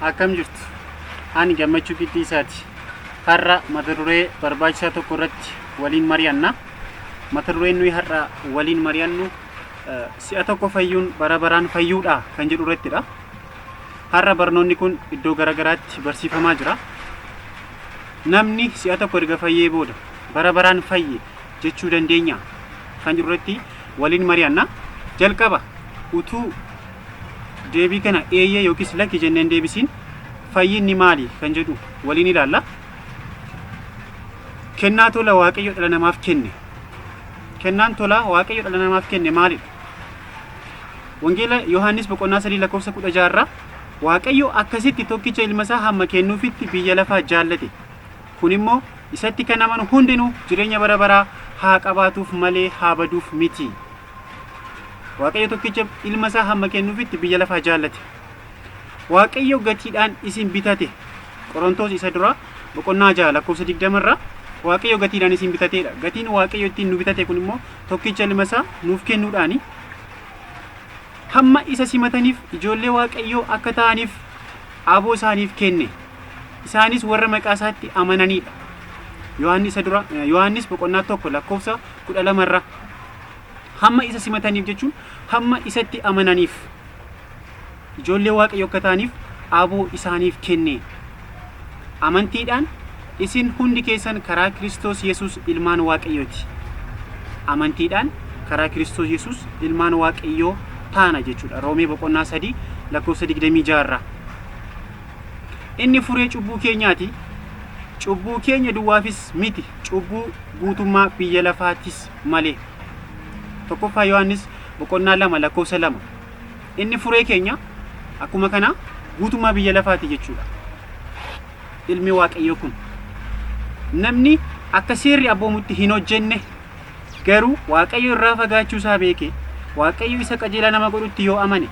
akkam jirtu? Ani Gammachuu Qixxiisaati. Har'a mata duree barbaachisaa tokko irratti waliin mari'anna. Mata dureen nuyi har'a waliin mari'annu si'a tokko fayyuun bara baraan fayyuudha kan jedhu irrattidha. Har'a barnoonni kun iddoo garaagaraatti barsiifamaa jira. Namni si'a tokko erga fayyee booda bara baraan fayye jechuu dandeenya kan jedhu irratti waliin mari'anna. Jalqaba utuu deebii kana eeyyee yookiis lakki jenneen deebisiin fayyinni maali kan jedhu waliin ilaalla. Kennaa tola Waaqayyo dhala namaaf kenne. Kennaan tola Waaqayyo dhala namaaf kenne maalidha? Wangeela Yohaannis boqonnaa 3:16 irraa Waaqayyo akkasitti tokkicha ilma isaa hamma kennuufitti biyya lafaa jaallate. Kun immoo isatti kan amanu hundinuu jireenya bara baraa haa qabaatuuf malee haa baduuf miti. Waaqayyo tokkicha ilma isaa hamma kennuufitti biyya lafaa jaallate. Waaqayyo gatiidhaan isin bitate. Qorontoos isa dura boqonnaa 6:20 irraa Waaqayyo gatiidhaan isin bitateedha. Gatiin Waaqayyo ittiin nu bitate kun immoo tokkicha ilma isaa nuuf kennuudhaani. Hamma isa simataniif ijoollee Waaqayyoo akka ta'aniif aboo isaaniif kenne. Isaanis warra maqaa isaatti amananidha. Yohaannis boqonnaa 1:12 irraa hamma isa simataniif jechuun hamma isatti amananiif ijoollee Waaqayyoo akka ta'aniif aboo isaaniif kenne. Amantiidhaan isin hundi keessan karaa Kiristoos Yesuus ilmaan Waaqayyooti. Amantiidhaan karaa Kiristoos Yesuus ilmaan Waaqayyoo taana jechuudha. Roomee boqonnaa 3:26 irraa. Inni furee cubbuu keenyaati. Cubbuu keenya duwwaafis miti, cubbuu guutummaa biyya lafaatis malee. Tokkoffaa Yohaannis boqonnaa 2:2. Inni furee keenya akkuma kana guutummaa biyya lafaati jechuudha. Ilmi Waaqayyoo kun namni akka seerri abboomutti hin hojjenne garuu Waaqayyo irraa fagaachuu isaa beeke Waaqayyo isa qajeelaa nama godhutti yoo amane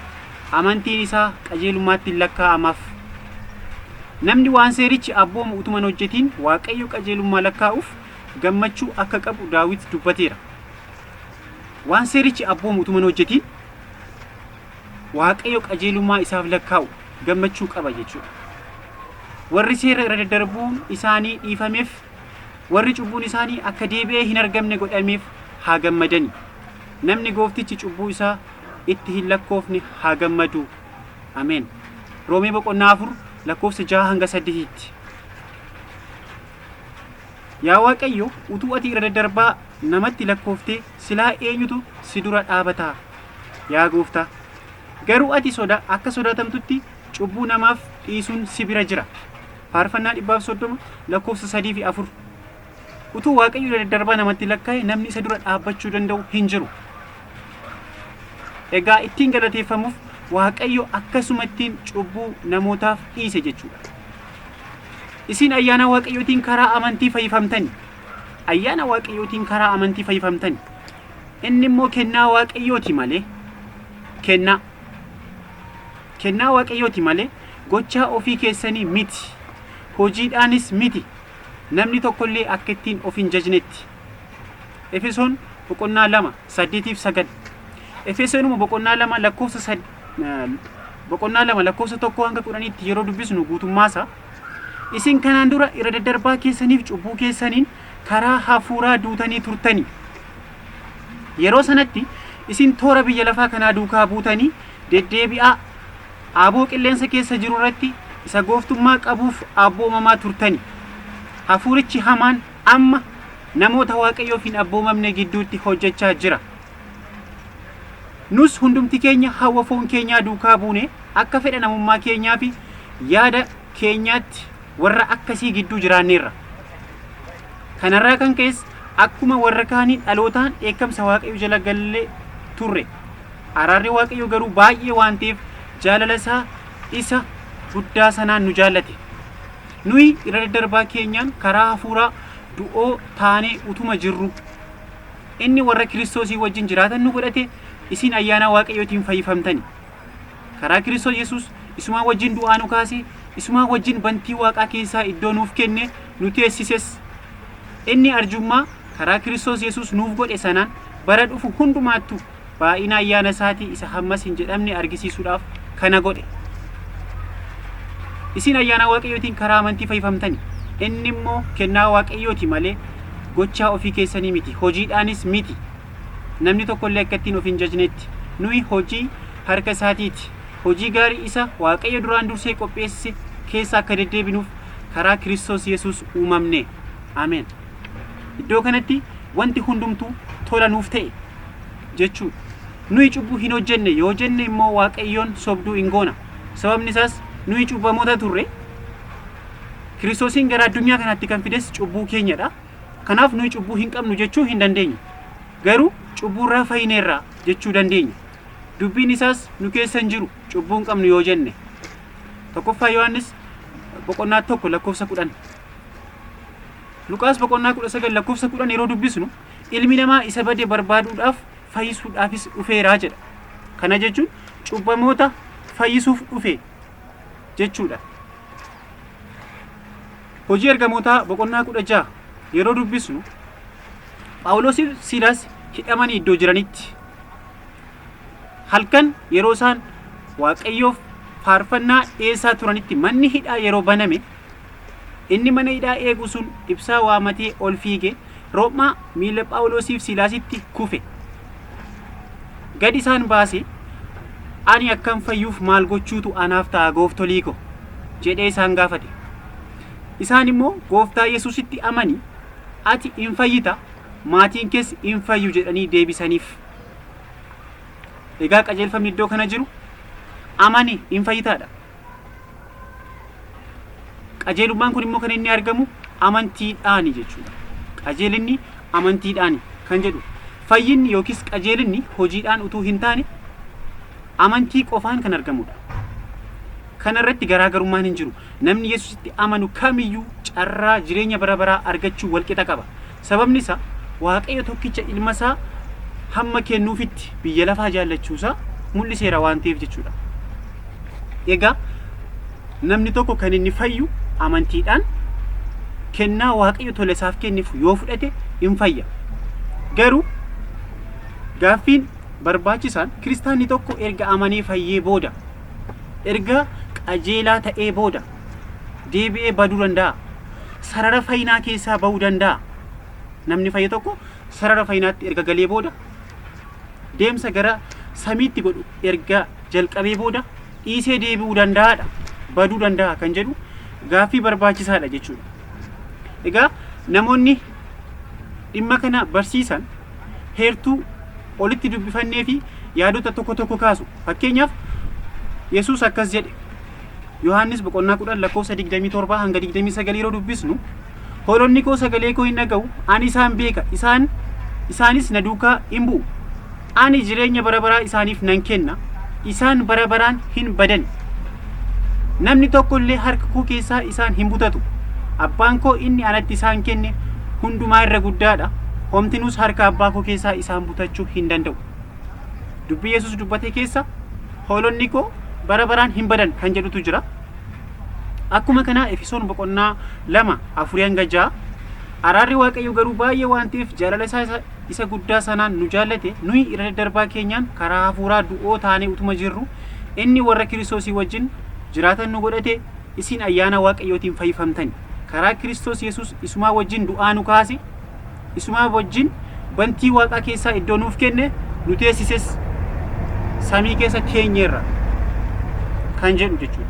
amantiin isaa qajeelummaatti lakkaa'amaaf. Namni waan seerichi abboomu utuman hojjetiin Waaqayyo qajeelummaa lakkaa'uuf gammachuu akka qabu Daawit dubbateera. Waan seerichi abboomu utuman hojjetiin Waaqayyo qajeelummaa isaaf lakkaa'u gammachuu qaba jechuudha. Warri seera irra daddarbuun isaanii dhiifameef warri cubbuun isaanii akka deebi'ee hin argamne godhameef haa gammadani. Namni gooftichi cubbuu isaa itti hin lakkoofne haa gammadu. Ameen. Roomee boqonnaa 4:6-8. Yaa Waaqayyo utuu ati irra daddarbaa namatti lakkooftee silaa eenyutu si dura dhaabataa? Yaa Gooftaa garuu ati akka sodaatamtutti cubbuu namaaf dhiisuun si bira jira. Faarfannaa 130:3-4. Utuu Waaqayyo irra daddarbaa namatti lakkaa'e namni isa dura dhaabbachuu danda'u hin jiru. Egaa ittiin galateeffamuuf Waaqayyo akkasuma ittiin cubbuu namootaaf dhiise jechuudha. Isin ayyaana Waaqayyootiin karaa amantii fayyifamtani. Ayyaana Waaqayyootiin karaa amantii fayyifamtani. Inni immoo kennaa Waaqayyooti malee kennaa Waaqayyooti malee gochaa ofii keessanii miti. Hojiidhaanis miti. Namni tokkollee akka ittiin of hin jajnetti. Efesoon boqonnaa 2:8-9. Efesoonuma boqonnaa 2:1-10 yeroo dubbisnu guutummaasaa isin kanaan dura irra daddarbaa keessaniif cubbuu keessaniin karaa hafuuraa duutanii turtanii. Yeroo sanatti isin toora biyya lafaa kanaa duukaa buutanii deddeebi'aa aboo qilleensa keessa jiru irratti isa gooftummaa qabuuf abboomamaa turtanii. Hafuurichi hamaan amma namoota Waaqayyoof hin abboomamne gidduutti hojjechaa jira. Nus hundumti keenya hawwa foon keenyaa duukaa buune akka fedha namummaa keenyaa fi yaada keenyaatti warra akkasii gidduu jiraanneerra. Kanarraa kan ka'es akkuma warra kaanii dhalootaan dheekkamsa Waaqayyo jala gallee turre. Araarri Waaqayyo garuu baay'ee waan ta'eef jaalala isaa isa guddaa sanaan nu jaallate. Nuyi irra daddarbaa keenyaan karaa hafuuraa du'oo taanee utuma jirru inni warra Kiristoosii wajjin jiraatan nu godhate isin ayyaana Waaqayyootiin fayyifamtani. Karaa Kiristoos Yesuus isumaa wajjin du'aa nu kaase isumaa wajjin bantii Waaqaa keessaa iddoo nuuf kenne nu teessises. Inni arjummaa karaa Kiristoos Yesuus nuuf godhe sanaan bara dhufu hundumaattu baay'ina ayyaana isaatii isa hammas hin jedhamne argisiisuudhaaf kana godhe. isin ayyaana waaqayyootiin karaa amantii fayyifamtani. Inni immoo kennaa waaqayyooti malee gochaa ofii keessanii miti, hojiidhaanis miti. Namni tokkollee akka ittiin of hin jajnetti nuyi hojii harka isaatiiti. Hojii gaarii isa waaqayyo duraan dursee qopheesse keessa akka deddeebinuuf karaa Kiristoos Yesuus uumamne. Ameen. Iddoo kanatti wanti hundumtuu tola nuuf ta'e jechuudha. Nuyi cubbuu hin hojjenne, yoo jenne immoo waaqayyoon sobduu hin goona. Sababni isaas nuyi cubbamoota turre. Kiristoosiin gara addunyaa kanaatti kan fides cubbuu keenyadha. Kanaaf nuyi cubbuu hin qabnu jechuu hin dandeenyu. Garuu cubbuurraa fayyineerra jechuu dandeenya. Dubbiin isaas nu keessa hin jiru cubbuu hin qabnu yoo jenne. Tokkoffaa Yohaannis boqonnaa 1 lakkoofsa 10. Luqaas boqonnaa 19 lakkoofsa 10 yeroo dubbisnu ilmi namaa isa bade barbaaduudhaaf fayyisuudhaafis dhufeeraa jedha. Kana jechuun cubbamoota fayyisuuf dhufe jechuudha. Hojii ergamootaa boqonnaa 16 yeroo dubbisnu Phaawulos Siilaas hidhamanii iddoo jiranitti halkan yeroo isaan waaqayyoof faarfannaa dhiyeessaa turanitti manni hidhaa yeroo baname inni mana hidhaa eegu sun ibsaa waamatee ol fiige roobmaa miila Phaawulosiif Siilaasitti kufe. Gad isaan baase ani akkam fayyuuf maal gochuutu anaaf ta'a gooftolii ko jedhee isaan gaafate. Isaan immoo gooftaa Yesuusitti amanii ati hin fayyita maatiin kees hin fayyu jedhanii deebisaniif. Egaa qajeelfamni iddoo kana jiru amanii hin fayyitaadha. Qajeelummaan kun immoo kan inni argamu amantiidhaani jechuudha. Qajeelinni amantiidhaani kan jedhu. Fayyinni yookiis qajeelinni hojiidhaan utuu hin taane amantii qofaan kan argamudha. Kana irratti garaagarummaan hin jiru. Namni Yesuusitti amanu kamiyyuu carraa jireenya bara baraa argachuu walqixa qaba. Sababni isaa waaqayyo tokkicha ilma isaa hamma kennuufitti biyya lafaa jaallachuusaa mul'iseera waan ta'eef jechuudha. Egaa namni tokko kan inni fayyu amantiidhaan kennaa waaqayyo tole isaaf kenniif yoo fudhate hin fayya. Garuu gaaffiin barbaachisaan kiristaanni tokko erga amanee fayyee booda erga qajeelaa ta'ee booda deebi'ee baduu danda'a. Sarara fayyinaa keessaa bahuu danda'a. Namni fayye tokko sarara fayyinaatti erga galee booda deemsa gara samiitti godhu erga jalqabee booda dhiisee deebi'uu danda'aadha. Baduu danda'a kan jedhu gaaffii barbaachisaadha jechuudha. Egaa namoonni dhimma kana barsiisan heertuu olitti dubbifannee fi yaadota tokko tokko kaasu. Fakkeenyaaf Yesuus akkas jedhe Yohaannis boqonnaa 10 lakkoofsa 27 hanga 29 yeroo dubbisnu hoolonni koo sagalee koo hin dhaga'u ani isaan beeka isaanis na duukaa hin bu'u ani jireenya bara baraa isaaniif nan kenna isaan bara baraan hin badan namni tokkollee harka koo keessaa isaan hin butatu abbaan koo inni anatti isaan kenne hundumaa irra guddaadha homtinuus harka abbaa koo keessaa isaan butachuu hin danda'u. Dubbii Yesuus dubbate keessa hoolonni koo bara baraan hin badan kan jedhutu jira. Akkuma kana Efesoon boqonnaa 2:4-6 araarri waaqayyo garuu baay'ee waan ta'eef jaalala isaa isa guddaa sanaan nu jaallate nuyi irra darbaa keenyaan karaa hafuuraa du'oo taanee utuma jirru inni warra Kiristoosii wajjin jiraatan nu godhate isin ayyaana waaqayyootiin fayyifamtani. Karaa Kiristoos Yesuus isumaa wajjin du'aa nu kaase isumaa wajjin bantii waaqaa keessaa iddoo nuuf kenne nu teessises samii keessa teenyeerra kan jedhu jechuudha.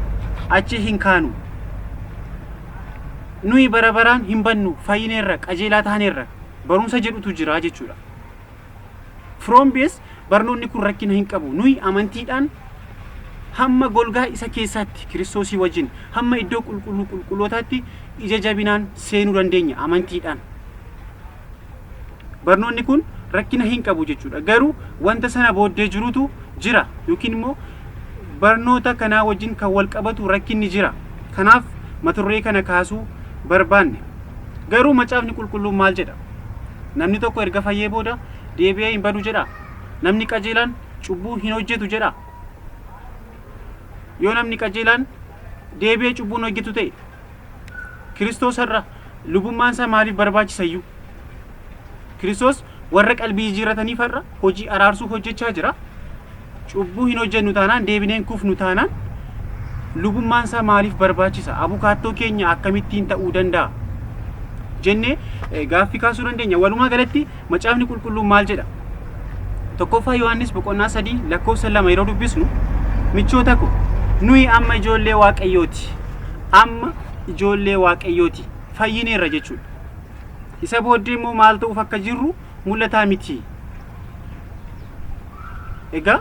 Achi hin kaanu. Nuyi bara baraan hin bannu fayyineerra qajeelaa taaneerra barumsa jedhutu jira jechuudha. From base barnoonni kun rakkina hin qabu. Nuyi amantiidhaan hamma golgaa isa keessaatti Kiristoosii wajjin hamma iddoo qulqullootaatti ija jabinaan seenuu dandeenya amantiidhaan. Barnoonni kun rakkina hin qabu jechuudha. Garuu wanta sana booddee jirutu jira yookiin immoo barnoota kanaa wajjin kan wal qabatu rakkinni jira. Kanaaf maturree kana kaasuu barbaanne. Garuu macaafni qulqulluun maal jedha? Namni tokko erga fayyee booda deebi'ee hin badu jedha. Namni qajeelaan cubbuu hin hojjetu jedha. Yoo namni qajeelaan deebi'ee cubbuu hin hojjetu ta'e Kiristoos irra lubummaan isaa maaliif barbaachisa iyyuu? Kiristoos warra qalbii jijjiirrataniif irra hojii araarsuu hojjechaa jira. Cubbuu hin hojjennu taanaan deebineen kufnu taanaan lubummaan isaa maaliif barbaachisa? Abukaattoo keenya akkamittiin ta'uu danda'a? Jennee gaaffii kaasuu dandeenya. Walumaa galatti macaafni qulqulluun maal jedha? Tokkoffaa Yohaannis boqonnaa 3 lakkoofsa 2 yeroo dubbisnu, michoota ko nuyi amma ijoollee Waaqayyooti. Amma ijoollee Waaqayyooti. Fayyineerra jechuudha. Isa booddee immoo maal ta'uuf akka jirru mul'ataa miti. Egaa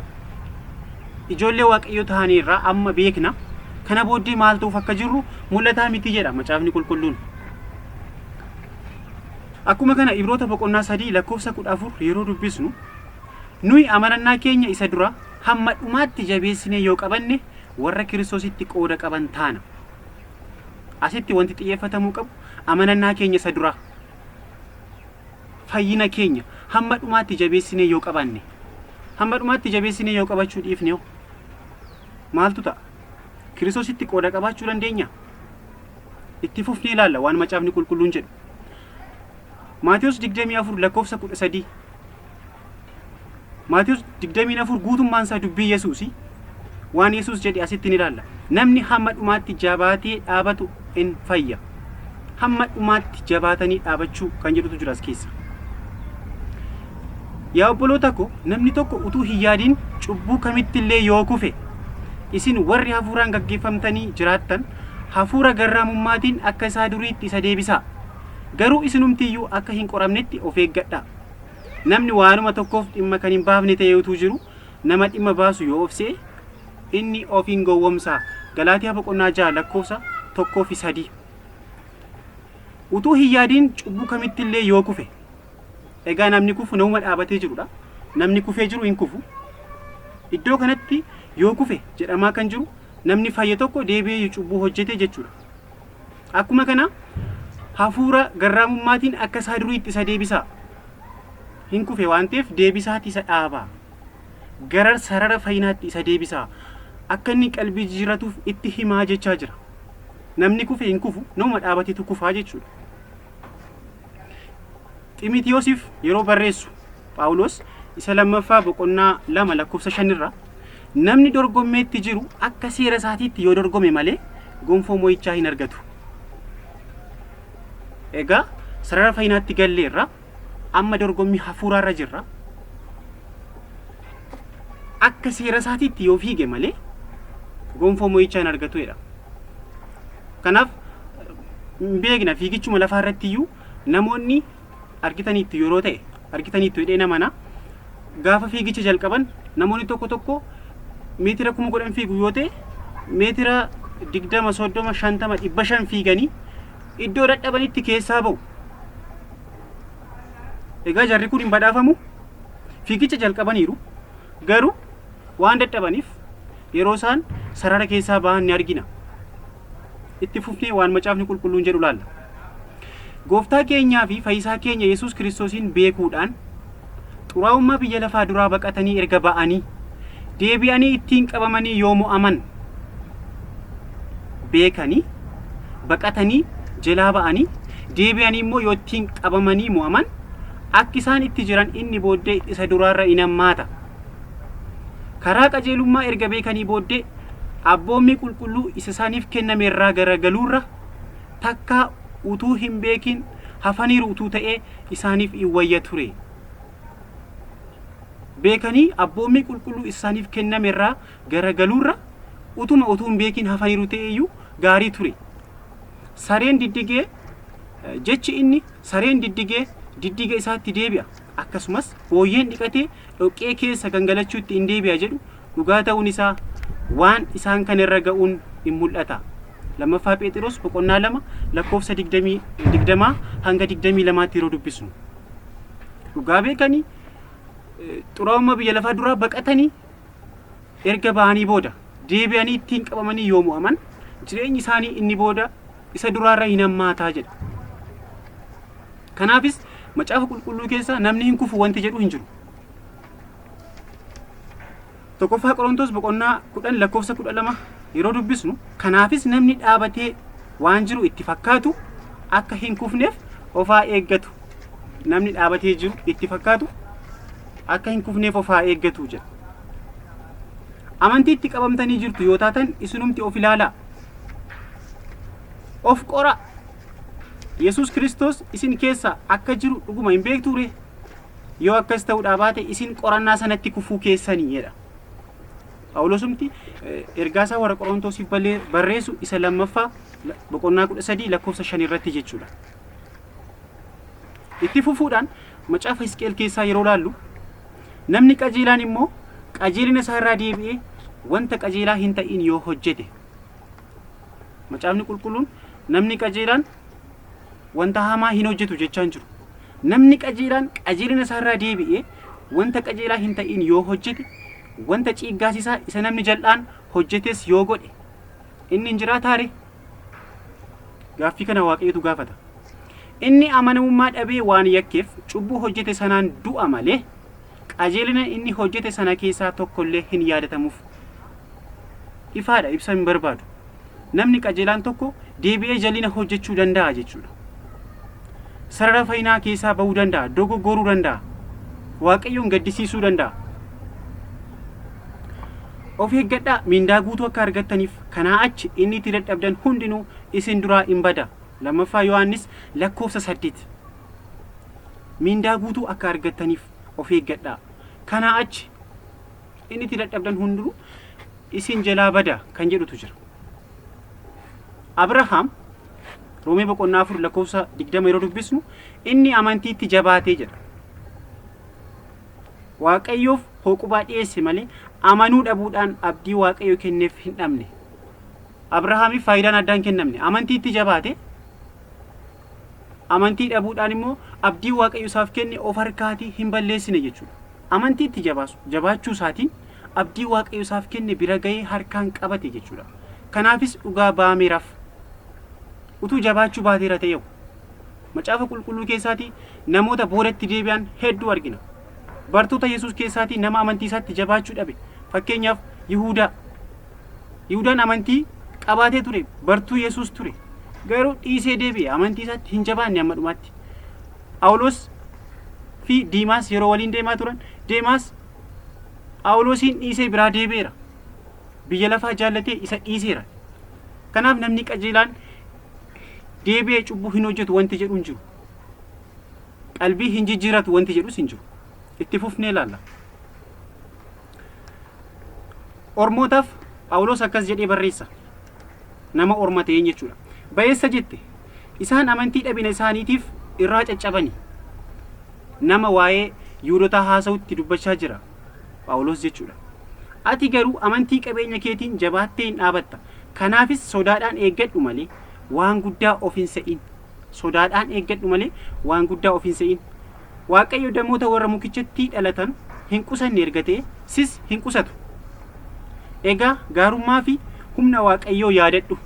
ijoollee Waaqayyoo ta'aniirra amma beekna. Kana booddee maal ta'uuf akka jirru mul'ataa miti jedha macaafni qulqulluun. Akkuma kana Ibroota boqonnaa 3 lakkoofsa 14 yeroo dubbisnu, nuyi amanannaa keenya isa dura hamma dhumaatti jabeessinee yoo qabanne warra Kiristoositti qooda qaban taana. Asitti wanti xiyyeeffatamuu qabu amanannaa keenya isa dura, fayyina keenya hamma dhumaatti jabeessinee yoo qabanne. Hamma dhumaatti jabeessinee yoo qabachuu dhiifne maaltu ta'a? Kiristoositti qooda qabaachuu dandeenya? Itti fufnee ilaalla waan macaafni qulqulluun jedhu. Maatiyos 24 lakkoofsa 13. Maatiyos 24 guutummaan isaa dubbii Yesuusi. Waan Yesuus jedhe asitti ni ilaalla. Namni hamma dhumaatti jabaatee dhaabatu in fayya. Hamma dhumaatti jabaatanii dhaabachuu kan jedhutu jira as keessa. Yaa obboloota ko, namni tokko utuu hin yaadiin cubbuu kamittillee yoo kufe, isin warri hafuuraan gaggeeffamtanii jiraattan hafuura garraamummaatiin akka isaa duriitti isa deebisaa. Garuu isinumtiyyuu akka hin qoramnetti of eeggadhaa. Namni waanuma tokkoof dhimma kan hin baafne ta'ee utuu jiru nama dhimma baasu yoo ofsee inni of hin gowwomsaa. Galaatiyaa boqonnaa 6 lakkoofsa 1-3. Utuu hin yaadiin cubbuu kamittillee yoo kufe, egaa namni kufu nama dhaabatee jirudha. Namni kufee jiru hin kufu. Iddoo kanatti yoo kufe jedhamaa kan jiru namni fayye tokko deebi'ee cubbuu hojjete jechuudha. Akkuma kana hafuura garraamummaatiin akka isaa duriitti isa deebisaa. Hin kufe waan ta'eef deebisaatti isa dhaabaa. Gara sarara fayyinaatti isa deebisaa. Akka inni qalbii jijjiirratuuf itti himaa jechaa jira. Namni kufe hin kufu, nama dhaabateetu kufaa jechuudha. Ximitiyoosiif yeroo barreessu Phaawulos isa lammaffaa boqonnaa 2 lakkoofsa 5 irraa, namni dorgommeetti jiru akka seera isaatiitti yoo dorgome malee gonfoo mo'ichaa hin argatu. Egaa sarara fayyinaatti galleerra, amma dorgommii hafuuraarra jirra. Akka seera isaatiitti yoo fiige malee gonfoo mo'ichaa hin argatu jedha. Kanaaf beekna fiigichuma lafaarratti iyyuu namoonni argitaniitti yeroo ta'e, argitaniitti hidhee namana gaafa fiigicha jalqaban namoonni tokko tokko meetira 10,000 fiigu yoo ta'e meetira 20, 30, 50, 500 fiiganii iddoo dadhabanitti keessaa ba'u. Egaa jarri kun hin badhaafamu. Fiigicha jalqabaniiru, garuu waan dadhabaniif yeroo isaan sarara keessaa ba'an ni argina. Itti fufnee waan macaafni qulqulluun jedhu laalla. Gooftaa keenyaa fi fayyisaa keenya Yesuus Kiristoosiin beekuudhaan xuraa'ummaa biyya lafaa duraa baqatanii erga ba'anii deebi'anii ittiin qabamanii yoo mo'aman beekanii baqatanii jalaa ba'anii deebi'anii immoo yoo ittiin qabamanii mo'aman akka isaan itti jiran inni booddee isa duraarra in hammaata. Karaa qajeelummaa erga beekanii booddee abboommi qulqulluu isa isaaniif kenname irraa garagaluurra takka utuu hin beekin hafaniiru utuu ta'ee isaaniif in wayya ture. Beekanii abboommi qulqulluu isa isaaniif kenname irraa garagaluurra utuu hin beekin hafaniiru ta'ee iyyuu gaarii ture. Sareen diddigee jechi inni sareen diddiga isaatti deebi'a. Akkasumas booyyeen dhiqatee dhoqqee keessa gangalachuutti in deebi'a jedhu dhugaa ta'uun isaa waan isaan kan irra ga'uun in mul'ata. Lammaffaa Phexros boqonnaa 2 lakkoofsa 20 hanga 22 yeroo dubbisnu. Dhugaa beekanii xuraa'ummaa biyya lafaa duraa baqatanii erga ba'anii booda deebi'anii ittiin qabamanii yoo mo'aman jireenyi isaanii inni booda isa duraarra hin hammaataa jedha. Kanaafis macaafa qulqulluu keessa namni hin kufu wanti jedhu hin jiru. Tokkoffaa Qorontos boqonnaa 10 lakkoofsa 12 yeroo dubbisnu, kanaafis namni dhaabatee waan jiru itti fakkaatu akka hin kufneef ofaa eeggatu. Namni dhaabatee jiru itti fakkaatu akka hin kufneef ofaa eeggatu jedha. amantiitti qabamtanii jirtu yoo taatan isinumti of ilaalaa, of qora. Yesus Kiristoos isin keessa akka jiru dhuguma hin beekture? Yoo akkas ta'uudhaa baate isin qorannaa sanatti kufuu keessanii jedha. Phaawulosumti ergaasaa warra Qorontosiif barreessu isa lammaffaa boqonnaa 13 lakkoofsa 5 irratti jechuudha. Itti fufuudhaan macaafa Hisqeel keessaa yeroo laallu namni qajeelaan immoo qajeelina isaa irraa deebi'ee wanta qajeelaa hin ta'in yoo hojjete, macaafni qulqulluun namni qajeelaan wanta hamaa hin hojjetu jechaan jiru. Namni qajeelaan qajeelina isaa irraa deebi'ee wanta qajeelaa hin ta'in yoo hojjete, wanta ciiggaasisaa isa namni jal'aan hojjetes yoo godhe inni hin jiraataare? Gaaffii kana Waaqayyotu gaafata. Inni amanamummaa dhabee waan yakkeef cubbuu hojjete sanaan du'a malee qajeelina inni hojjete sana keessaa tokkollee hin yaadatamuuf. Ifaadha, ibsa hin barbaadu. Namni qajeelaan tokko deebi'ee jal'ina hojjechuu danda'a jechuudha. Sarara fayyinaa keessaa bahuu danda'a, dogoggoruu danda'a, Waaqayyoon gaddisiisuu danda'a. Of eeggadhaa, mindaa guutuu akka argattaniif. Kanaa achi inni itti dadhabdan hundinuu isin duraa hin bada. Lammaffaa Yohaannis lakkoofsa 8. Mindaa guutuu akka argattaniif of eeggadhaa. Kanaa achi inni itti dadhabdan hundinuu isin jalaa bada kan jedhutu jira. Abrahaam Roomee boqonnaa 4 lakkoofsa 20 yeroo dubbisnu inni amantiitti jabaatee jedha. Waaqayyoof hooqubaa dhiyeesse malee amanuu dhabuudhaan abdii Waaqayyo kenneef hin dhabne. Abrahaamiif faayidaan addaan kennamne. Amantiitti jabaate, amantii dhabuudhaan immoo abdii Waaqayyo isaaf kenne of harkaatii hin balleessine jechuudha. Amantiitti jabaachuu isaatiin abdii Waaqayyo isaaf kenne bira gahee harkaan qabate jechuudha. Kanaafis dhugaa ba'ameeraaf. Utuu jabaachuu baateera ta'e macaafa qulqulluu keessaatii namoota boodatti deebi'an hedduu argina. Bartoota Yesus keessaatii nama amantii isaatti jabaachuu dhabe. Fakkeenyaaf Yihuudaa. Yihuudaan amantii qabaatee ture, bartuu Yesus ture. Garuu dhiisee deebi'e, amantii isaatti hin jabaanne amma dhumaatti. Phaawulos fi Diimaas yeroo waliin deemaa turan, Deemaas Phaawulosiin dhiisee biraa deebi'eera. Biyya lafaa jaallatee isa dhiiseera. Kanaaf namni qajeelaan deebi'ee cubbuu hin hojjetu wanti jedhu hin jiru. Qalbii hin jijjiiratu wanti jedhus hin jiru. Itti fufnee ilaalla. Ormootaaf Phaawulos akkas jedhee barreessa. Nama orma ta'een jechuudha. Ba'eessa jette isaan amantii dhabina isaaniitiif irraa caccabani. Nama waa'ee Yihuudotaa haasa'utti dubbachaa jira Phaawulos jechuudha. Ati garuu amantii qabeenya keetiin jabaattee hin dhaabatta. Kanaafis sodaadhaan eeggadhu malee waan guddaa of hin se'in. Sodaadhaan eeggadhu malee waan guddaa of hin se'in. Waaqayyo damoota warra mukichatti dhalatan hin qusanne ergatee sis hin qusatu. Egaa gaarummaa fi humna Waaqayyoo yaadadhu.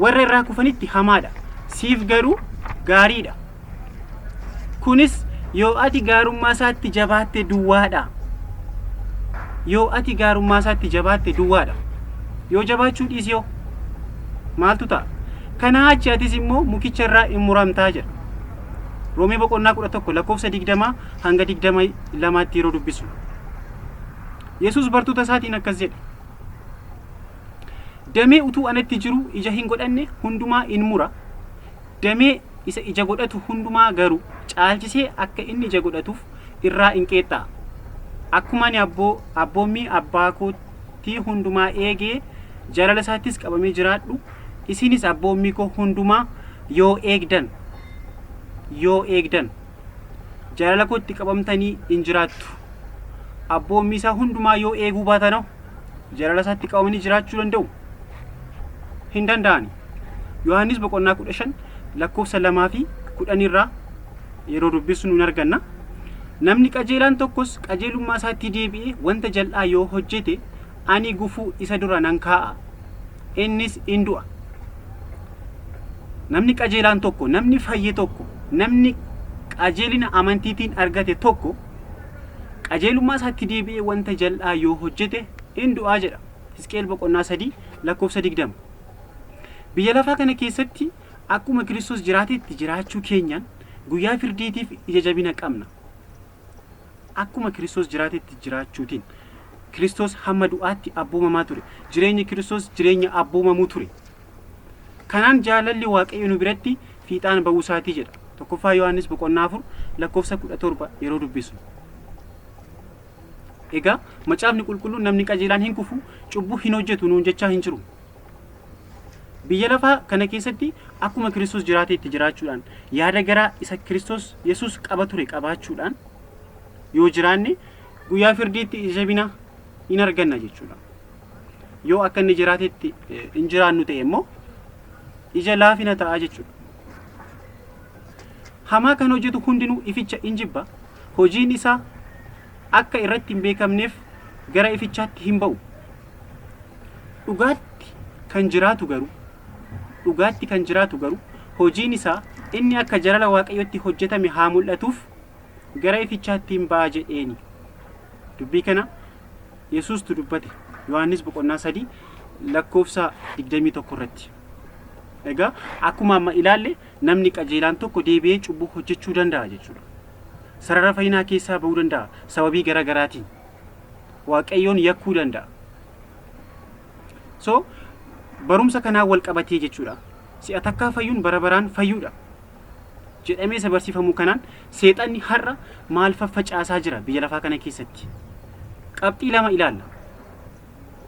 Warra irraa kufanitti hamaadha, siif garuu gaariidha. Kunis yoo ati gaarummaa isaatti jabaatte duwwaadha. Yoo ati gaarummaa isaatti jabaatte duwwaadha. Yoo jabaachuu dhiisee maaltu ta'a? Kanaa achi atis immoo mukicha irraa hin muramtaa jedha. Roomee boqonnaa 11 lakkoofsa 20 hanga 22tti yeroo dubbisu. Yesus bartoota isaatiin akkas jedha. Damee utuu anatti jiru ija hin godhanne hundumaa in mura. Damee isa ija godhatu hundumaa garuu caalchisee akka inni ija godhatuuf irraa in qeexxaa'a. Akkuma ani abboommii abbaa kootii hundumaa eegee jaalala isaattis qabamee jiraadhu, isinis abboommii koo hundumaa yoo eegdan jaalala kootti qabamtanii in jiraattu. Abboommii isaa hundumaa yoo eeguu baatan jaalala isaatti qabamanii jiraachuu danda'u? Hin danda'ani. Yohaannis boqonnaa 15 lakkoofsa 2 fi 10 irraa yeroo dubbisu nun arganna. Namni qajeelaan tokkos qajeelummaa isaatti deebi'ee wanta jal'aa yoo hojjete ani gufuu isa dura nan kaa'a. Innis in du'a. Namni qajeelaan tokko, namni fayye tokko, namni qajeelina amantiitiin argate tokko qajeelummaa isaatti deebi'ee wanta jal'aa yoo hojjete in du'aa jedha. Hisqeel boqonnaa 3 lakkoofsa 20. Biyya lafaa kana keessatti akkuma Kiristoos jiraatetti jiraachuu keenyaan guyyaa firdiitiif ija jabina qabna. Akkuma Kiristoos jiraatetti jiraachuutiin Kiristoos hamma du'aatti abboomamaa ture. Jireenyi Kiristoos jireenya abboomamuu ture. Kanaan jaalalli Waaqayyo nu biratti fiixaan ba'uu isaatii jedha. Tokkoffaa Yohaannis boqonnaa 4 lakkoofsa 17 yeroo dubbisu. Egaa macaafni qulqulluun namni qajeelaan hin kufu cubbuu hin hojjetu nuun jechaa hin jiru. Biyya lafaa kana keessatti akkuma Kiristoos jiraateetti jiraachuudhaan yaada garaa isa Kiristoos Yesuus qaba ture qabaachuudhaan yoo jiraanne guyyaa firdiitti jabina hin arganna jechuudha. Yoo akka inni jiraateetti hin jiraannu ta'e immoo ija laafina ta'a jechuudha. Hamaa kan hojjetu hundinuu ificha hin jibba. Hojiin isaa akka irratti hin beekamneef gara ifichaatti hin ba'u. Dhugaatti kan jiraatu garuu hojiin isaa inni akka jaalala Waaqayyootti hojjetame haa mul'atuuf gara ifichaatti hin ba'a jedheeni. Dubbii kana Yesuustu dubbate Yohaannis boqonnaa 3 lakkoofsa 21 irratti. Egaa akkuma amma ilaalle namni qajeelaan tokko deebi'ee cubbuu hojjechuu danda'a jechuudha. Sarara fayyinaa keessaa ba'uu danda'a sababii garaa garaatiin. Waaqayyoon yakkuu danda'a. So barumsa kanaan wal qabatee jechuudha. Si'a takkaa fayyuun bara baraan fayyuudha. Jedhamee isa barsiifamu kanaan seexanni har'a maal faffacaasaa jira biyya lafaa kana keessatti. Qabxii lama ilaalla.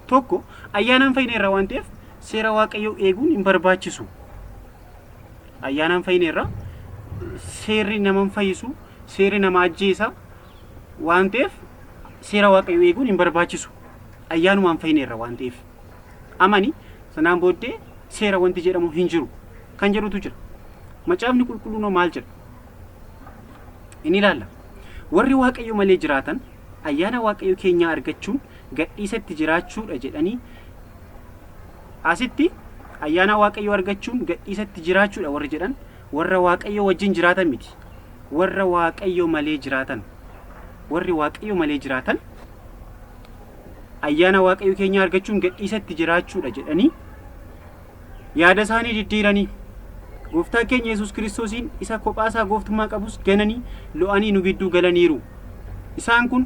Tokko ayyaanaan fayyineerra waan ta'eef seera Waaqayyoo eeguun hin barbaachisu. Ayyaanaan fayyineerra seerri nama fayyisu, seerri nama ajjeesa waan ta'eef seera Waaqayyoo eeguun hin barbaachisu. Ayyaanumaan fayyineerra waan ta'eef. Amani sanaan booddee seera wanti jedhamu hin jiru kan jedhutu jira. Macaafni qulqulluun maal jedha? Inni ilaalla. Warri Waaqayyo malee jiraatan ayyaana Waaqayyo keenyaa argachuun gadhiisatti jiraachuudha jedhanii asitti ayyaana Waaqayyo argachuun gadhiisatti jiraachuudha warri jedhan warra Waaqayyo wajjin jiraatan miti. Warra Waaqayyo malee jiraatan. Warri Waaqayyo malee jiraatan ayyaana Waaqayyo keenyaa argachuun gadhiisatti jiraachuudha jedhanii yaada isaanii diddiiranii Gooftaa keenya Yesuus Kiristoosiin isa kophaasaa gooftummaa qabus gananii lo'anii nu gidduu galaniiru. Isaan kun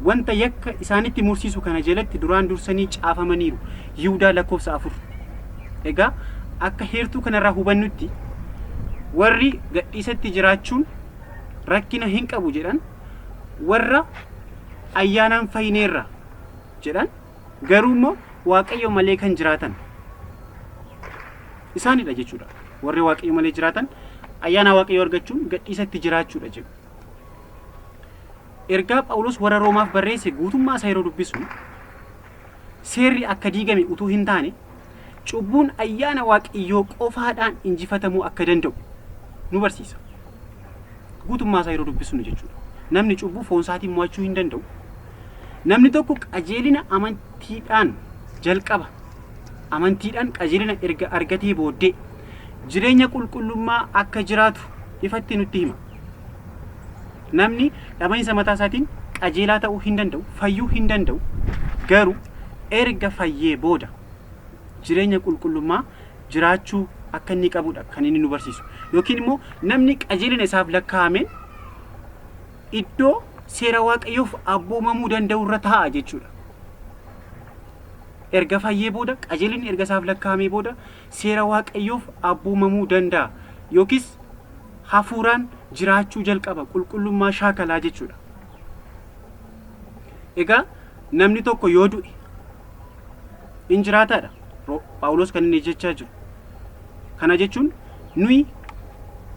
wanta yakka isaanitti mursiisu kana jalatti duraan dursanii caafamaniiru. Yihudaa lakkoofsa 4. Egaa akka heertuu kanarraa hubannutti warri gadhiisatti jiraachuun rakkina hin qabu jedhan warra ayyaanaan fayyineerra jedhan garuu immoo Waaqayyo malee kan jiraatan isaanidha jechuudha. Warri Waaqayyo malee jiraatan ayyaana Waaqayyo argachuun gadhiisatti jiraachuudha jedhu. Ergaa Phaawulos warra Roomaaf barreesse guutummaa isaa yeroo dubbisu seerri akka diigame utuu hin taane cubbuun ayyaana Waaqayyoo qofaadhaan injifatamuu akka danda'u nu barsiisa. Guutummaa isaa yeroo dubbisnu jechuudha. Namni cubbuu foon isaatiin mo'achuu hin danda'u. Namni tokko qajeelina amantiidhaan jalqaba. Amantiidhaan qajeelina erga argatee booddee jireenya qulqullummaa akka jiraatu ifatti nutti hima. Namni dhama'insa mataa isaatiin qajeelaa ta'uu hin danda'u, fayyuu hin danda'u. Garuu erga fayyee booda jireenya qulqullummaa jiraachuu akka inni qabudha kan inni nu barsiisu. Yookiin immoo namni qajeelina isaaf lakkaa'ameen iddoo seera Waaqayyoof abboomamuu danda'u irra taa'a jechuudha. Erga fayyee booda qajeelinni erga isaaf lakkaa'amee booda seera Waaqayyoof abboomamuu danda'a yookiis hafuuraan jiraachuu jalqaba qulqullummaa shaakalaa jechuudha. Egaa namni tokko yoo du'e in jiraataadha. Phaawulos kan inni jechaa jiru. Kana jechuun nuyi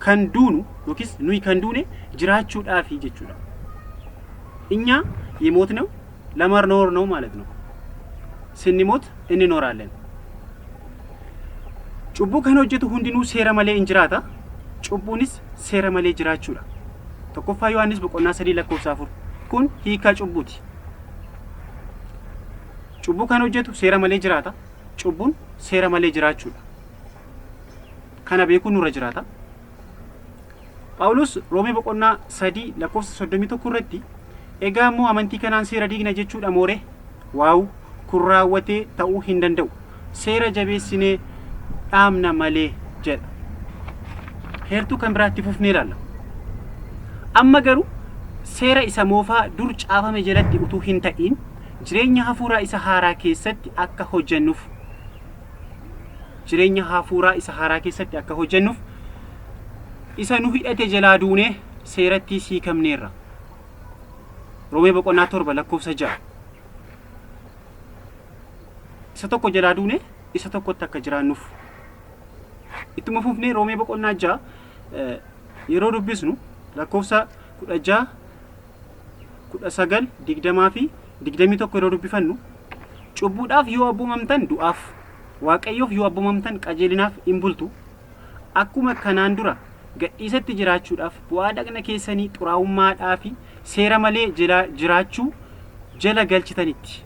kan duunu yookiis nuyi kan duune jiraachuudhaafi jechuudha. እኛ የሞትነው ለመኖር ነው ማለት ነው። ስንሞት እንኖራለን። ጩቡ kan hojjetu hundinuu seera malee hin jiraata. Cubbuunis seera malee jiraachuudha. Tokkoffaa Yohaannis boqonnaa 3 lakkoofsa 4. Kun hiika cubbuuti. Cubbuu kan hojjetu seera malee jiraata. Cubbuun seera malee jiraachuudha. Kana beekuun nurra jiraata. Phaawulos Roomee boqonnaa 3 lakkoofsa 31 irratti egaa immoo amantii kanaan seera diigna jechuudha moore waaw kun raawwatee ta'uu hin danda'u. Seera jabeessinee dhaamna malee jedha. Heertuu kan biraatti fufnee ilaalla. Amma garuu seera isa moofaa dur caafame jalatti utuu hin ta'in jireenya hafuuraa isa haaraa keessatti akka hojjennuuf jireenya hafuuraa isa haaraa keessatti akka hojjennuuf isa nu hidhate jalaa duunee seeratti hiikamneerra. Roomee boqonnaa 7 lakkoofsa 6. Isa tokko jalaa duunee isa tokkotti akka jiraannuuf. Ittuma fufnee Roomee boqonnaa 6 yeroo dubbisnu lakkoofsa 16, 19, 20 fi 21 yeroo dubbifannu cubbuudhaaf yoo abbumamtan du'aaf, Waaqayyoof yoo abbumamtan qajeelinaaf hin bultu. Akkuma kanaan dura gadhiisatti jiraachuudhaaf bu'aa dhagna keessanii xuraa'ummaadhaa fi seera malee jiraachuu jala galchitanitti.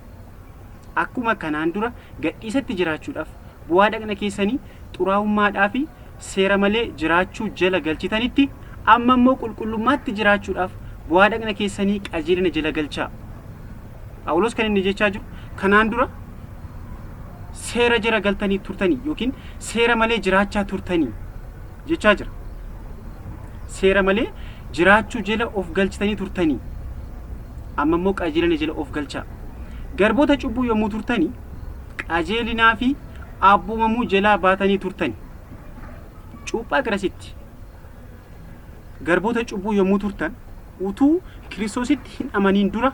Akkuma kanaan dura gadhiisatti jiraachuudhaaf bu'aa dhagna keessanii xuraa'ummaadhaa fi seera malee jiraachuu jala galchitanitti, amma immoo qulqullummaatti jiraachuudhaaf bu'aa dhagna keessanii qajeelina jala galchaa. Phaawulos kan inni jechaa jiru kanaan dura seera jala galtanii turtanii yookiin seera malee jiraachaa turtanii jechaa jira. Seera malee jiraachuu jala of galchitanii turtanii, amma immoo qajeelina jala of galchaa. Garboota cubbuu yommuu turtanii qajeelinaa fi abbumamuu jalaa baatanii turtanii. Cuuphaa garasitti garboota cubbuu yommuu turtan utuu Kiristoositti hin amaniin dura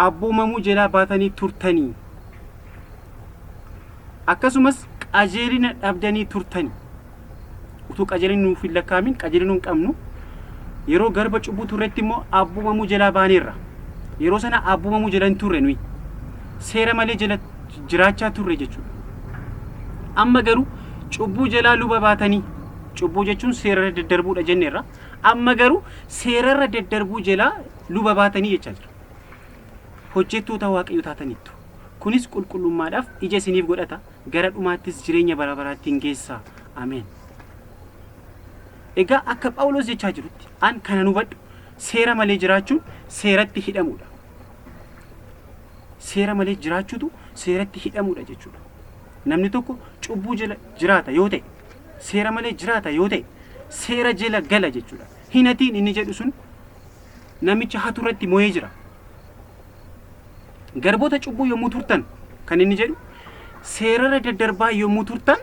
abbumamuu jalaa baatanii turtanii. Akkasumas qajeelina dhabdanii turtanii. Utuu qajeelina nuuf hin lakkaamin, qajeelina hin qabnu, yeroo garba cubbuu turretti immoo abbumamuu jalaa baaneerra. Yeroo sana abbumamuu jala hin turre nuyi. Seera malee jala jiraachaa turre jechuudha. Amma garuu cubbuu jalaa luba baatanii, cubbuu jechuun seerarra daddarbuudha jenneerra. Amma garuu seerarra daddarbuu jalaa luba baatanii jechaa jira. Hojjettoota Waaqayyoo taataniittu. Kunis qulqullummaadhaaf ija isiniif godhata, gara dhumaattis jireenya bara baraatti hin geessaa. Ameen. Egaa akka Phaawulos jechaa jirutti an kana hubadhu, seera malee jiraachuun seeratti hidhamuudha. Seera malee jiraachuutu seeratti hidhamuudha jechuudha. Namni tokko cubbuu jala jiraata yoo ta'e, seera malee jiraata yoo ta'e, seera jala gala jechuudha. Hinatiin inni jedhu sun namicha haturratti mo'ee jira. Garboota cubbuu yommuu turtan kan inni jedhu seerarra daddarbaa yommuu turtan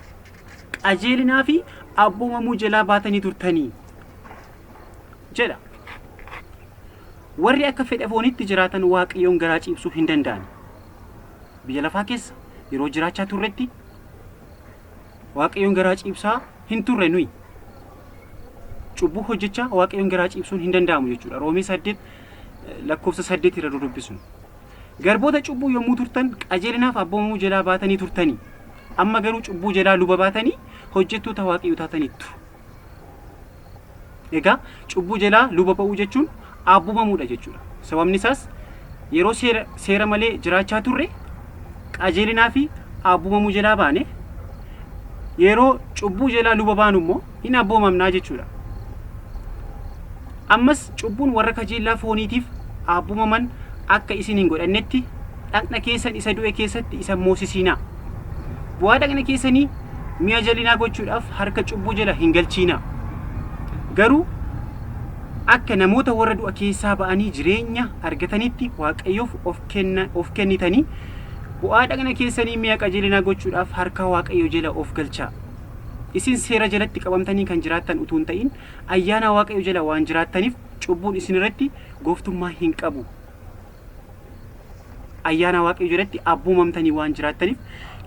qajeelinaa fi abbumamuu jalaa baatanii turtanii jedha. Warri akka fedha foonitti jiraatan Waaqayyoon garaa ciibsuu hin danda'an. Biyya lafaa keessa yeroo jiraachaa turretti Waaqayyoon garaa ciibsaa hin turre nuyi. Cubbuu hojjechaa Waaqayyoon garaa ciibsuun hin danda'amu jechuudha. Roomee 8 lakkoofsa 8 irra dubbisnu. Garboota cubbuu yommuu turtan qajeelinaaf abbumamuu jalaa baatanii turtanii. Amma garuu cubbuu jalaa luba baatanii hojjettoota Waaqayyoo taataniittu. Egaa cubbuu jalaa luba ba'uu jechuun abbumamuudha jechuudha. Sababni isaas yeroo seera malee jiraachaa turre qajeelinaa fi abbumamuu jalaa baane, yeroo cubbuu jalaa luba baanu immoo hin abbumamnaa jechuudha. Ammas cubbuun warra kajeellaa fooniitiif abbumaman akka isin hin godhannetti dhagna keessan isa du'e keessatti isa moosisiinaa. Bu'aa dhagna keessanii mi'a jalinaa gochuudhaaf harka cubbuu jala hin galchiinaa. Garuu akka namoota warra du'a keessaa ba'anii jireenya argatanitti Waaqayyoof of kennitanii bu'aa dhagna keessanii mi'a qajeelinaa gochuudhaaf harka Waaqayyoo jala of galchaa. Isin seera jalatti qabamtanii kan jiraattan utuu hin ta'in ayyaana Waaqayyoo jala waan jiraattaniif cubbuun isin irratti gooftummaa hin qabu. Ayyaana Waaqayyoo jalatti abbumamtanii waan jiraattaniif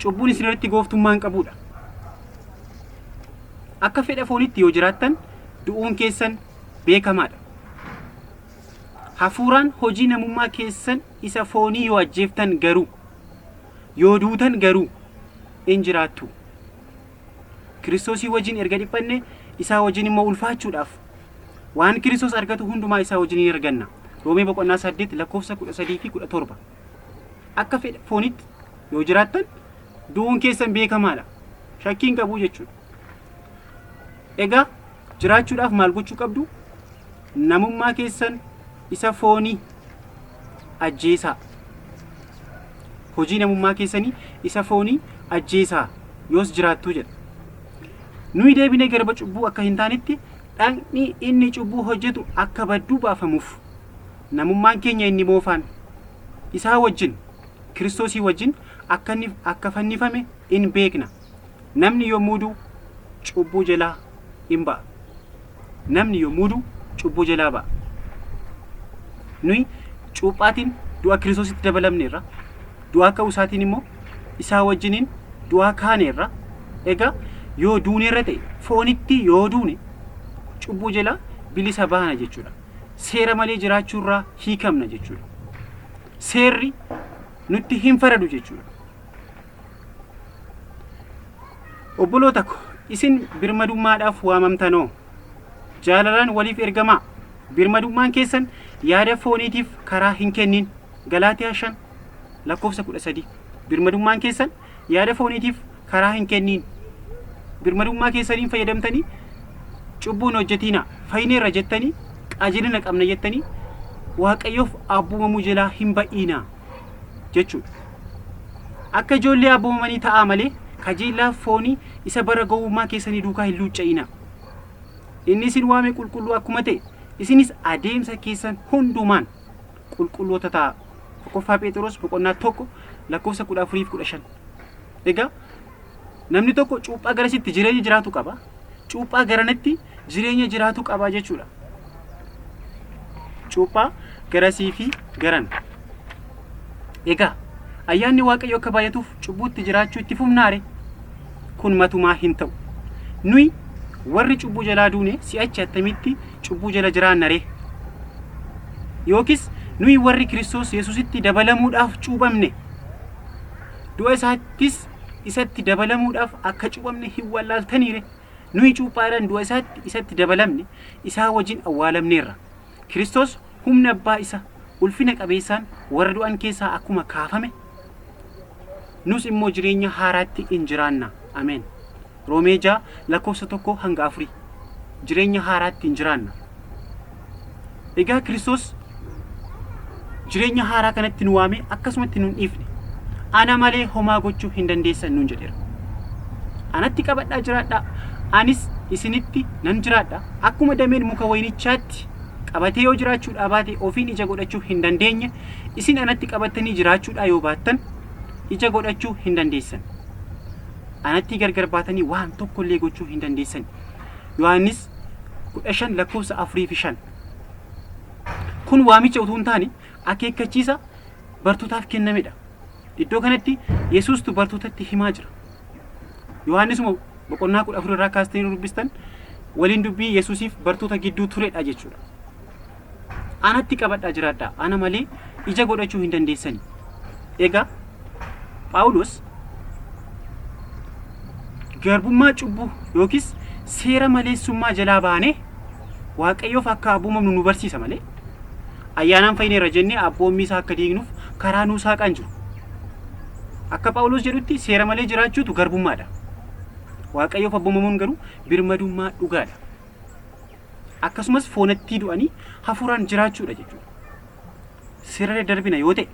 cubbuun isin irratti gooftummaa hin qabudha. Akka fedha foonitti yoo jiraattan du'uun keessan beekamaadha. Hafuuraan hojii namummaa keessan isa foonii yoo ajjeeftan garuu, yoo duutan garuu in jiraattu. Kiristoosii wajjin erga dhiphanne isaa wajjin immoo ulfaachuudhaaf waan Kiristoos argatu hundumaa isaa wajjin ni arganna. Roomee boqonnaa 8 lakkoofsa 13 fi 17. Akka fedha foonitti yoo jiraattan du'uun keessan beekamaadha. Shakkiin qabu jechuudha. Egaa jiraachuudhaaf maal gochuu qabdu? Namummaa keessan isa foonii ajjeesaa. Hojii namummaa keessanii isa foonii ajjeesaa yoos jiraattuu jedha. Nuyi deebinee garba cubbuu akka hin taanetti dhagni inni cubbuu hojjetu akka badduu baafamuuf namummaan keenya inni moofaan isaa wajjin Kiristoosii wajjin akka fannifame in beekna. Namni yommuu du'u cubbuu jalaa hin ba'a. Namni yommuu du'u cubbuu jalaa ba'a. Nuyi cuuphaatiin du'a Kiristoositti dabalamneerra. Du'a ka'uu isaatiin immoo isaa wajjiniin du'a kaaneerra. Egaa yoo duuneerra ta'e foonitti yoo duune cubbuu jalaa bilisa baana jechuudha. Seera malee jiraachuurraa hiikamna jechuudha. Seerri nutti hin faradu jechuudha. Obboloota ko isin birmadummaadhaaf waamamtanoo jaalalaan waliif ergamaa. Birmadummaan keessan yaada fooniitiif karaa hin kennin. Galaatiyaa 5:13. Birmadummaan keessan yaada fooniitiif karaa hin kennin. Birmadummaa keessaniin fayyadamtanii cubbuun hojjetina fayyineerra jettanii qajeelina qabna jettanii Waaqayyoof abboomamuu jalaa hin ba'ina jechuudha. Akka ijoollee abboomamanii ta'aa malee kajeellaa foonii isa bara gowwummaa keessanii duukaa hin luucca'ina. Inni isin waame qulqulluu akkuma ta'e isinis adeemsa keessan hundumaan qulqulloota ta'a. Tokkoffaa Phexros 1:14-15. Egaa namni tokko cuuphaa garasitti jireenya jiraatu qaba. Cuuphaa garanatti jireenya jiraatu qaba jechuudha. Cuuphaa garasii fi garan. Egaa ayyaanni Waaqayyo akka baay'atuuf cubbuutti jiraachuu itti fufnaare kun matumaa hin ta'u. Nuyi warri cubbuu jalaa duune si'achi attamitti cubbuu jala jiraannare? Yookis nuyi warri Kiristoos Yesuusitti dabalamuudhaaf cuubamne du'a isaattis isatti dabalamuudhaaf akka cuubamne hin wallaaltaniire? Nuyi cuuphaadhaan du'a isaatti isatti dabalamne isaa wajjin awwaalamneerra. Kiristoos humna abbaa isa ulfina qabeessaan warra du'an keessaa akkuma kaafame nus immoo jireenya haaraatti in jiraanna. Ameen. Roomee 6:1-4. Jireenya haaraatti in jiraanna. Egaa Kiristoos jireenya haaraa kanatti nu waame akkasumatti nu dhiifne. Ana malee homaa gochuu hin dandeessan nuun jedheera. Anatti qabadhaa jiraadhaa. Anis isinitti nan jiraadha. Akkuma dameen muka wayinichaatti qabatee yoo jiraachuudhaa baate ofiin ija godhachuu hin dandeenye isin anatti qabatanii jiraachuudhaa yoo baattan ija godhachuu hin dandeessan. Anatti gargar baatanii waan tokkollee gochuu hin dandeessan. Yohaannis 15:4-5. Kun waamicha utuu hin taane akeekkachiisa bartootaaf kennamedha. Iddoo kanatti Yesuustu bartootatti himaa jira. Yohaannis 14 irraa kaastanii dubbistan waliin dubbii Yesuusiif bartoota gidduu turedha jechuudha. Anatti qabadhaa jiraadhaa. Ana malee ija godhachuu hin dandeessani. Egaa Phaawulos garbummaa cubbuu yookis seera maleessummaa jalaa baanee Waaqayyoof akka abboomamnu nu barsiisa malee ayyaanaan fayyineerra jennee abboommii isaa akka diignuuf karaa nuu saaqan jiru. Akka Phaawulos jedhutti seera malee jiraachuutu garbummaadha. Waaqayyoof abboomamuun garuu birmadummaa dhugaadha. Akkasumas foonatti du'anii hafuuraan jiraachuudha jechuudha. Seera darbina yoo ta'e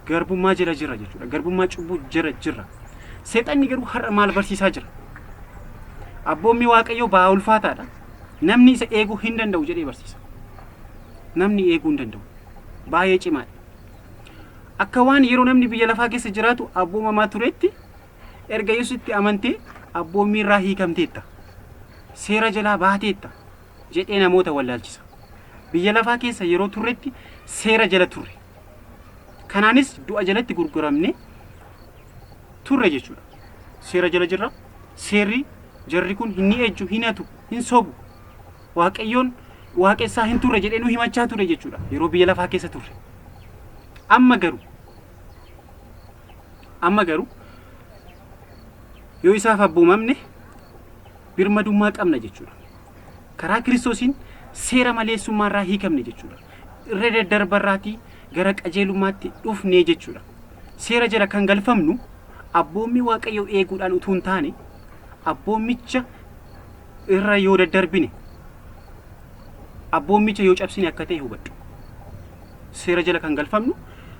garbummaa jala jirra jechuudha. Garbummaa cubbuu jala jirra. Seexanni garuu har'a maal barsiisaa jira? Abboommii Waaqayyoo baay'ee ulfaataadha. Namni isa eeguu hin danda'u jedhee barsiisa. Namni eeguu hin danda'u. Baay'ee cimaadha. Akka waan yeroo namni biyya lafaa keessa jiraatu abboomamaa turetti erga Yesuusitti amantee abboommii irraa hiikamteetta. Seera jalaa baateetta jedhee namoota wallaalchisa. Biyya lafaa keessa yeroo turretti seera jala turre. Kanaanis du'a jalatti gurguramne turre jechuudha. Seera jala jirra. Seerri jarri kun hin ejju, hin hatu, hin sobu. Waaqayyoon waaqessaa hin turre jedhee nu himachaa ture jechuudha. Yeroo biyya lafaa keessa turre. Amma garuu yoo isaaf abboomamne birmadummaa qabna jechuudha. Karaa Kiristoosiin seera maleessummaa irraa hiikamne jechuudha. Irra daddarbarraatii gara qajeelummaatti dhufne jechuudha. Seera jala kan galfamnu abboommii Waaqayyoo eeguudhaan utuu hin taane abboommicha irra yoo daddarbine abboommicha yoo cabsine akka ta'e hubadhu. Seera jala kan galfamnu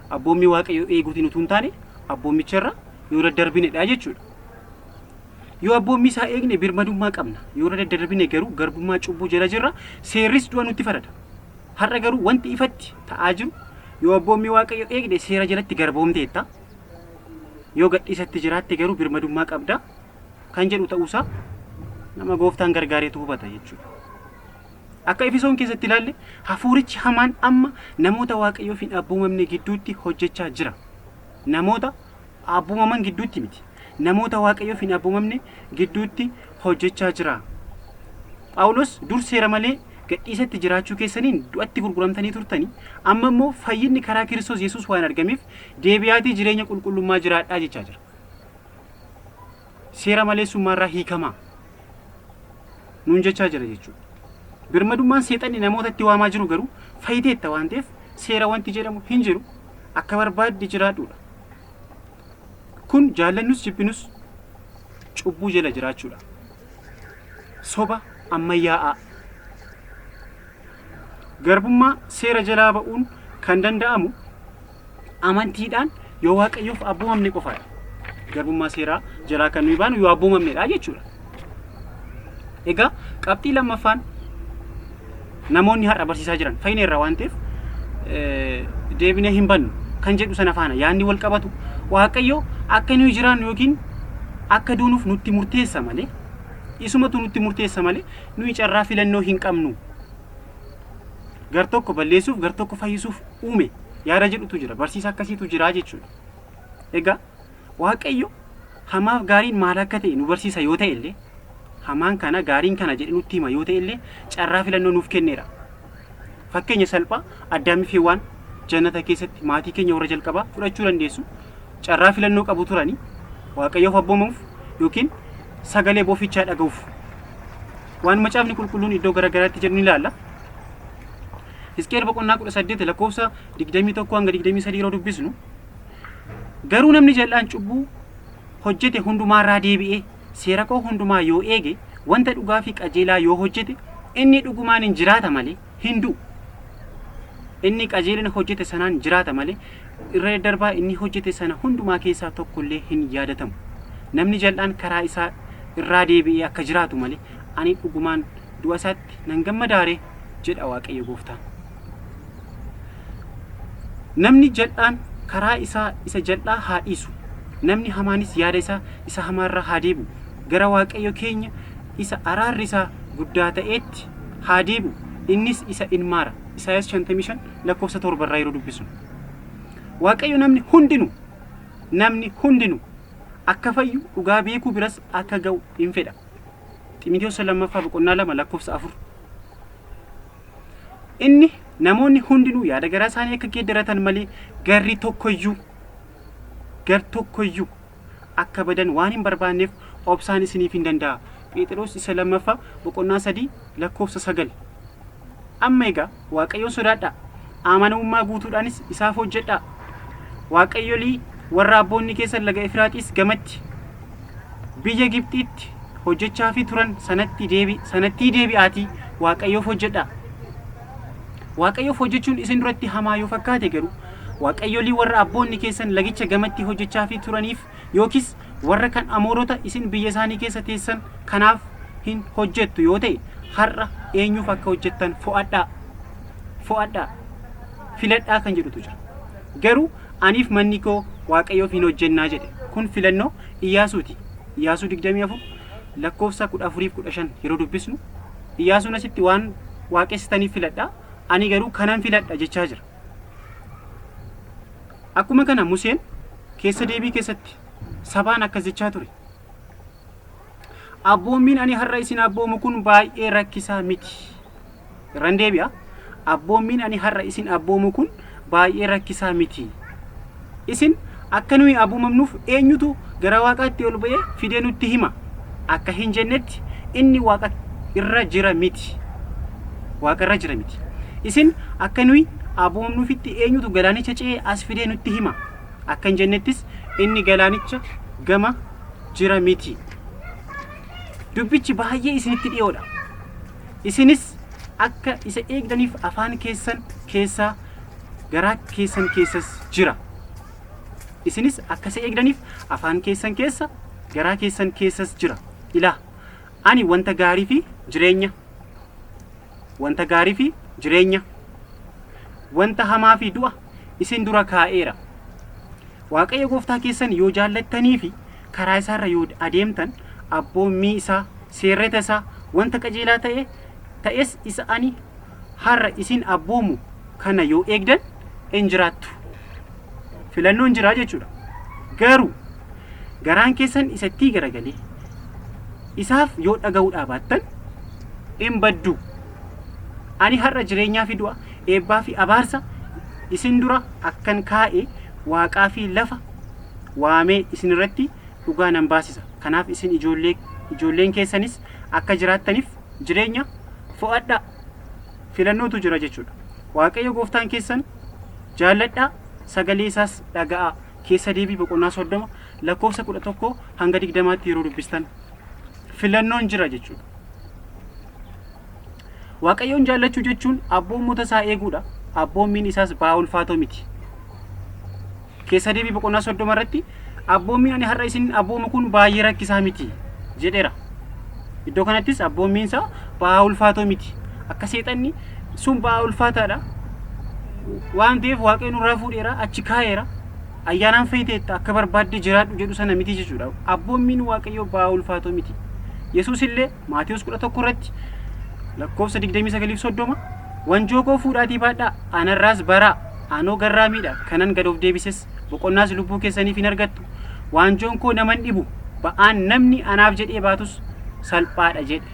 abboommii Waaqayyoo eeguutiin utuu hin taane abboommicha irra yoo daddarbinedha jechuudha. Yoo abboommii isaa eegne birmadummaa qabna. Yoo daddarbine garuu garbummaa cubbuu jala jirra. Seerris du'a nutti farada. Har'a garuu wanti ifatti ta'aa jiru yoo abboommii waaqayyo eegde seera jalatti garboomteetta. Yoo gadhiisatti jiraatte garuu birmadummaa qabda kan jedhu ta'uusaa nama gooftaan gargaareetu hubata jechuudha. Akka Efesoon keessatti ilaalle hafuurichi hamaan amma namoota waaqayyoof hin abboomamne gidduutti hojjechaa jira. Namoota abboomaman gidduutti miti. Namoota waaqayyoof hin abboomamne gidduutti hojjechaa jira. Phaawulos dur seera malee gadhiisatti jiraachuu keessaniin du'atti gurguramtanii turtanii amma immoo fayyinni karaa Kiristoos Yesuus waan argameef deebi'aatii jireenya qulqullummaa jiraadhaa jechaa jira. Seera maleessummaarraa hiikamaa nuun jechaa jira jechuudha. Birmadummaan seexanni namootatti waamaa jiru garuu fayyiteetta waan ta'eef seera wanti jedhamu hin jiru akka barbaadde jiraadhuudha. Kun jaallannus jibbinus cubbuu jala jiraachuudha. Soba ammayyaa'aa. Garbummaa seera jalaa ba'uun kan danda'amu amantiidhaan yoo waaqayyoof abboomamne qofaadha. Garbummaa seeraa jalaa kan nuyi baanu yoo abboomamnedha jechuudha. Egaa qabxii lammaffaan namoonni har'a barsiisaa jiran fayyina irraa waan ta'eef deebinee hin bannu kan jedhu sana faana yaadni wal qabatu waaqayyo akka nuyi jiraannu yookiin akka duunuuf nutti murteessa malee isumatu nutti murteessa malee nuyi carraa filannoo hin qabnu. Gar tokko balleessuuf gar tokko fayyisuuf uume yaada jedhutu jira, barsiisa akkasiitu jira jechuudha. Egaa waaqayyo hamaaf gaariin maal akka ta'e nu barsiisa yoo ta'e illee hamaan kana gaariin kana jedhe nutti hima yoo ta'e illee carraa filannoo nuuf kenneera. Fakkeenya salphaa Addaamii fi Hewaan jannata keessatti maatii keenya warra jalqabaa fudhachuu dandeessu. Carraa filannoo qabu turanii waaqayyoof abboomamuuf yookiin sagalee boofichaa dhaga'uuf. Waan macaafni qulqulluun iddoo garagaraatti jedhu ni ilaalla. Hisqeel boqonnaa 18 lakkoofsa 21 hanga 23 yeroo dubbisnu garuu namni jal'aan cubbuu hojjete hundumaarraa deebi'ee seera koo hundumaa yoo eege wanta dhugaa fi qajeelaa yoo hojjete inni dhugumaan hin jiraata malee hin du'u. Inni qajeelina hojjete sanaan jiraata malee irra darbaa inni hojjete sana hundumaa keessaa tokkollee hin yaadatamu. Namni jal'aan karaa isaa irraa deebi'ee akka jiraatu malee ani dhugumaan du'a isaatti nan gammadaare jedha Waaqayyo Gooftaan. Namni jal'aan karaa isaa isa jal'aa haa dhiisu. Namni hamaanis yaada isaa isa hamaarraa haa deebi'u. Gara Waaqayyo keenya isa araarri isaa guddaa ta'eetti haa deebi'u. Innis isa in maara. Isaayyaas 55 lakkoofsa 7 irraa yeroo dubbisnu. Waaqayyo namni hundinuu akka fayyu dhugaa beekuu biras akka ga'u hin fedha. Xiimotewos 2 boqonnaa 2 lakkoofsa 4. Inni namoonni hundinuu yaada garaa isaanii akka geeddaratan malee gar tokkoyyuu akka badan waan hin barbaanneef obsaan isiniif hin danda'a. Phexros 2 boqonnaa 3 lakkoofsa 9. Amma egaa Waaqayyoon sodaadhaa. Amanamummaa guutuudhaanis isaaf hojjedhaa. Waaqayyolii warra abboonni keessan laga Efraaxiis gamatti biyya Gibxiitti hojjechaa fi turan sanatti deebi'aatii Waaqayyoof hojjedhaa. Waaqayyoof hojjechuun isin duratti hamaa yoo fakkaate garuu waaqayyolii warra abboonni keessan lagicha gamatti hojjechaa fi turaniif yookiis warra kan amoorota isin biyya isaanii keessa teessan kanaaf hin hojjettu yoo ta'e har'a eenyuuf akka hojjettan fo'adhaa filadhaa kan jedhutu jira. Garuu aniif manni koo waaqayyoof hin hojjennaa jedhe. Kun filannoo Iyyaasuuti. Iyyaasuu 24 lakkoofsa 14-15 yeroo dubbisnu Iyyaasuun asitti waan waaqessitaniif filadhaa. Ani garuu kanan filadha jechaa jira. Akkuma kana Museen keessa deebii keessatti sabaan akkas jechaa ture. Abboommiin ani har'a isin abboomu kun baay'ee rakkisaa miti. Irraan deebi'a. Abboommiin ani har'a isin abboomu kun baay'ee rakkisaa miti. Isin akka nuyi abboomamnuuf eenyutu gara Waaqaatti ol ba'ee fidee nutti hima. Akka hin jennetti inni Waaqa irra jira miti. Waaqa irra jira miti. Isin akka nuyi abboomamnuufitti eenyutu galaanicha ce'ee as fidee nutti hima. Akka hin jennettis inni galaanicha gama jira miti. Dubbichi baay'ee isinitti dhiyoodha. Isinis akka isa eegdaniif afaan keessan keessaa garaa keessan keessas jira. Isinis akka isa eegdaniif afaan keessan keessa garaa keessan keessas jira. Ilaa ani wanta gaarii fi jireenya wanta hamaa fi du'a isin dura kaa'eera. Waaqayyo gooftaa keessan yoo jaallattanii fi karaa isaarra yoo adeemtan abboommii isaa seerrata isaa wanta qajeelaa ta'es isa ani har'a isin abboomu kana yoo eegdan in jiraattu. Filannoon jiraa jechuudha. Garuu garaan keessan isatti garagalee isaaf yoo dhaga'uudhaa baattan in baddu. Ani har'a jireenyaa fi du'a eebbaa fi abaarsa isin dura akkan kaa'e waaqaa fi lafa waamee isin irratti dhugaa nan baasisa. Kanaaf isin ijoolleen keessanis akka jiraattaniif jireenya fo'adhaa. Filannootu jira jechuudha. Waaqayyo gooftaan keessan jaalladhaa, sagalee isaas dhaga'aa. Keessa deebii boqonnaa 30 lakkoofsa 11 hanga 20tti yeroo dubbistan filannoon jira jechuudha. Waaqayyoon jaallachuu jechuun abboommota isaa eeguudha. Abboommiin isaas ba'aa ulfaatoo miti. Keessa deebii boqonnaa 30 irratti abboommiin ani har'a isin abboomu kun baay'ee rakkisaa miti jedheera. Iddoo kanattis abboommiin isaa ba'aa ulfaatoo miti. Akka seexanni sun ba'aa ulfaataadha. Waan ta'eef waaqayyoon nurraa fuudheera achi kaa'eera. Ayyaanaan fayyiteetta akka barbaadde jiraadhu jedhu sana miti jechuudha. Abboommiin waaqayyoo ba'aa ulfaatoo miti. Yesuus illee Maatiyos 11 irratti lakkoofsa 29:30 wanjoo koo fuudhaatii baadhaa anarraas baraa anoo garraamiidha kanan gad of deebises boqonnaas lubbuu keessaniif hin argattu. Wanjoon koo naman dhibu ba'aan namni anaaf jedhee baatus salphaadha jedhe.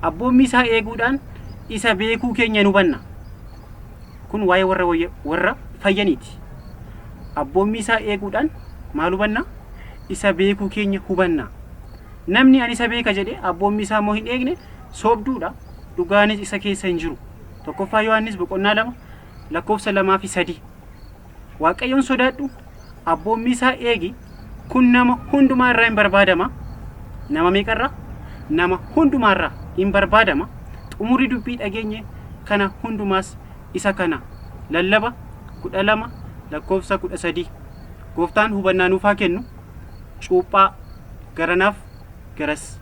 Abboommii isaa eeguudhaan isa beekuu keenya nu hubanna. Kun waa'ee warra fayyaniiti. Abboommii isaa eeguudhaan maal hubanna? Isa beekuu keenya hubanna. Namni ani isa beeka jedhe abboommii isaa immoo hin eegne soobduudha. Dhugaanis isa keessa hin jiru. Tokkoffaa Yohaannis boqonnaa 2 lakkoofsa 2 fi 3. Waaqayyoon sodaadhu, abboommii isaa eegi. Kun nama hundumaa irraa hin barbaadama. Nama meeqarraa? Nama hundumaa irraa hin barbaadama. Xumurii dubbii dhageenye kana hundumaas isa kana. Lallaba 12 lakkoofsa 13. Gooftaan hubannaa nuuf haa kennu. Cuuphaa garanaaf garas.